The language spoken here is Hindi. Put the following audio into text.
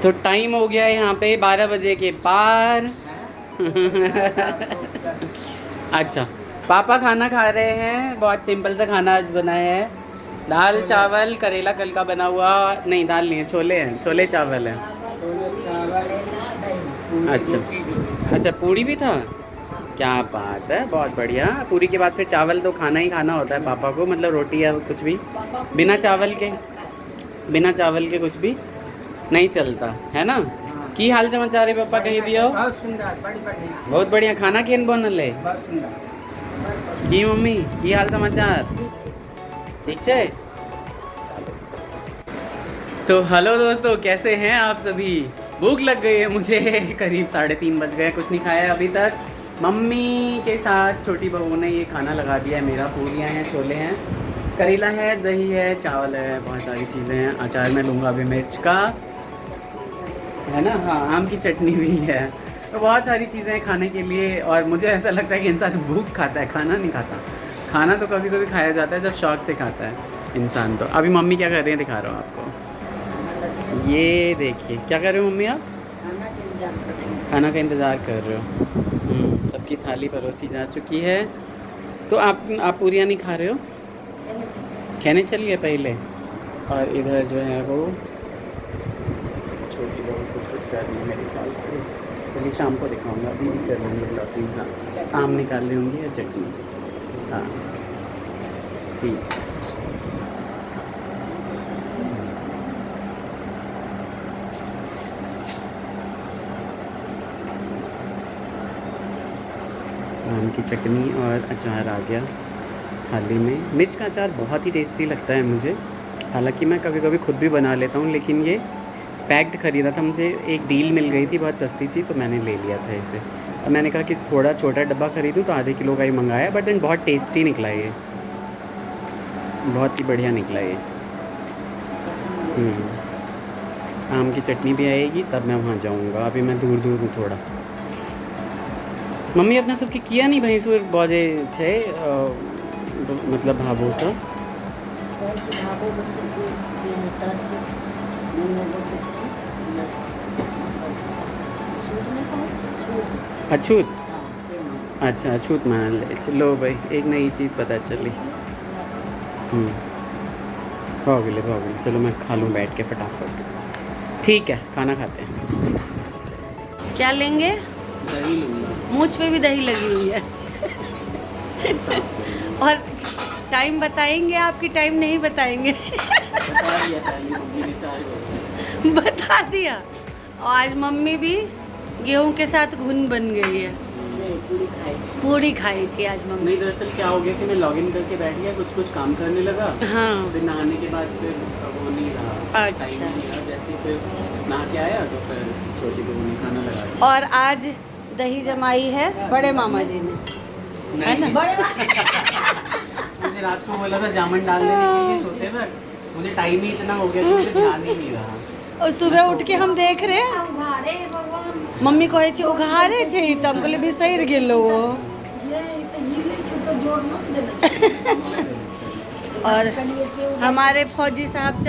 तो टाइम हो गया है यहाँ पे 12 बजे के पार। अच्छा, पापा खाना खा रहे हैं। बहुत सिंपल सा खाना आज बनाया है, दाल चावल, करेला कल का बना हुआ, नहीं दाल नहीं है, छोले हैं, छोले चावल हैं। अच्छा अच्छा, पूरी भी था, क्या बात है, बहुत बढ़िया। पूरी के बाद फिर चावल तो खाना ही खाना होता है पापा को, मतलब रोटी या कुछ भी बिना चावल के कुछ भी नहीं चलता है ना। की हाल समाचार है पापा, कही दियो। बहुत बढ़िया। खाना केन बनल है की मम्मी, की हाल समाचार, ठीक है। तो हेलो दोस्तों, कैसे हैं आप सभी। भूख लग गई है मुझे, करीब 3:30 बज गए, कुछ नहीं खाया अभी तक। मम्मी के साथ छोटी बहू ने ये खाना लगा दिया है मेरा। पूरियाँ हैं, छोले हैं, करेला है, दही है, चावल है, बहुत सारी चीज़ें हैं। अचार मैं लूँगा अभी मिर्च का, है ना। हाँ, आम की चटनी भी है। तो बहुत सारी चीज़ें हैं खाने के लिए। और मुझे ऐसा लगता है कि इंसान भूख खाता है, खाना नहीं खाता। खाना तो कभी कभी खाया जाता है जब शौक से खाता है इंसान। तो अभी मम्मी क्या कर रही हैं दिखा रहा हूँ आपको। ये देखिए क्या कर रहे हो मम्मी आप, खाना का इंतज़ार कर रहे हो। सबकी थाली परोसी जा चुकी है। तो आप पूरियाँ नहीं खा रहे हो, कहने चलिए पहले। और इधर जो है वो छोटी बहू कुछ कर रही है मेरे ख्याल से। चलिए शाम को दिखाऊंगा, अभी नहीं कर लेंगे ब्लॉगिंग। हाँ, आम निकाल रही होंगी या चटनी। हाँ ठीक। आम की चटनी और अचार आ गया थाली में। मिर्च का अचार बहुत ही टेस्टी लगता है मुझे। हालांकि मैं कभी कभी खुद भी बना लेता हूँ, लेकिन ये पैक्ड ख़रीदा था, मुझे एक डील मिल गई थी बहुत सस्ती सी, तो मैंने ले लिया था इसे। और मैंने कहा कि थोड़ा छोटा डब्बा ख़रीदूँ तो आधे किलो का ही मंगाया। बट देन बहुत टेस्टी निकला ये, बहुत ही बढ़िया निकला ये। आम की चटनी भी आएगी तब मैं वहाँ जाऊँगा। अभी मैं दूर दूर हूँ थोड़ा। मम्मी अपना सबके किया नहीं भैंसुर बजे छे, मतलब भाभो सब अछूत। अच्छा, अछूत मान ले। चलो भाई, एक नई चीज़ पता चली। हो गई, चलो मैं खा लूँ बैठ के फटाफट। ठीक है, खाना खाते हैं। क्या लेंगे? दही लूँगा। मूंछ पे भी दही लगी हुई है। और टाइम बताएंगे, आपकी टाइम नहीं बताएंगे। बता दिया। और आज मम्मी भी गेहूं के साथ घुन बन गई है। पूरी खाई थी आज मम्मी। नहीं, दरअसल क्या हो गया कि मैं लॉगिन करके बैठ गया, कुछ काम करने लगा। हाँ, फिर नहाने के बाद फिर वो नहीं रहा। अच्छा। टाइम नहीं रहा। जैसे फिर नहा के आया तो फिर छोटी बहू ने खाना लगा दिया। और आज दही जमाई है बड़े मामा जी ने, है ना। मुझे रात को बोला था जामुन डाल देने के लिए सोते वक्त, मुझे टाइम ही इतना हो गया कि मुझे ध्यान ही नहीं रहा। और सुबह उठ के हम देख रहे हैं, मम्मी कहे छे उघारे छे, त हम कहले बिसैर गेलो। और हमारे फौजी साहब